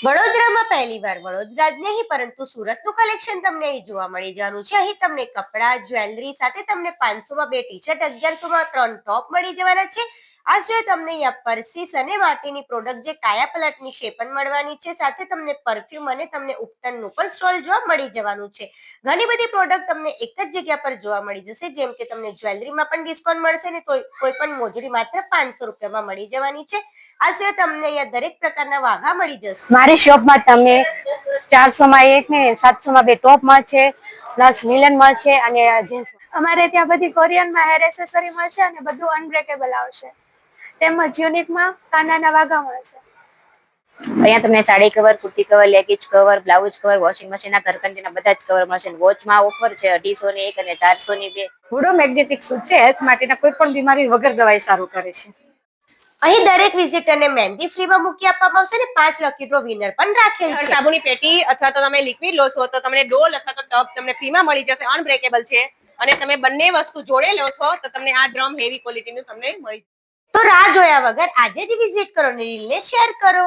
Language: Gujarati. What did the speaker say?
વડોદરામાં પહેલીવાર વડોદરા જ નહીં પરંતુ સુરતનું કલેક્શન તમને અહીં જોવા મળી જવાનું છે. અહીં તમને કપડા, જ્વેલરી સાથે તમને 500માં 2 ટી-શર્ટ, 1100માં 3 ટોપ મળી જવાના છે. આ સિવાય તમને અહીંયા પર્સીસ અને માટીની પ્રોડક્ટ જે કાયા પલટની છે પણ મળવાની છે. સાથે તમને પરફ્યુમ અને તમને ઉપટનનું પણ સ્ટોલ જોવા મળી જવાનું છે. ઘણી બધી પ્રોડક્ટ તમને એક જ જગ્યા પર જોવા મળી જશે. જેમ કે તમને જ્વેલરીમાં પણ ડિસ્કાઉન્ટ મળશે ને કોઈ પણ મોજડી માત્ર 500 રૂપિયામાં મળી જવાની છે. આ સિવાય તમને અહીંયા દરેક પ્રકારના વાઘા મળી જશે. મારી શોપમાં તમને 400માં 1 ને 700માં 2 ટોપ મળશે, પ્લસ લિનન મળશે અને જીન્સ. અમારે ત્યાં બધી કોરિયનમાં હેર એસેસરી મળશે અને બધું અનબ્રેકેબલ આવશે. તેમજ યુનિકમાં કાનાના વાઘા મળશે. અહીંયા તમને sari cover, kurti cover, leggings cover, blouse cover, washing મશીનના ઘરકંટીના બધા જ કવર મળશે. વોચમાં ઓફર છે 250 ની 1 અને 400 ની 2. હુડો મેગ્નેટિક સૂટ છે, હેલ્થ માટેના કોઈ પણ બીમારી વગર દવાઈ સારું કરે છે. અહીં દરેક વિઝિટરને મહેંદી ફ્રીમાં મૂકી આપવામાં આવશે અને 5 લકી ડ્રો વિનર પણ રાખેલ છે. સાબુની પેટી અથવા તો તમે લિક્વિડ લો છો તો તમને ડોલ અથવા તો ટબ તમને ફ્રીમાં મળી જશે, અનબ્રેકેબલ છે. અને તમે બંને વસ્તુ જોડે લો છો તો તમને આ ડ્રમ હેવી ક્વોલિટીનું તમને મળી. તો રાહ જોયા વગર આજે જ વિઝિટ કરો અને રીલને શેર કરો.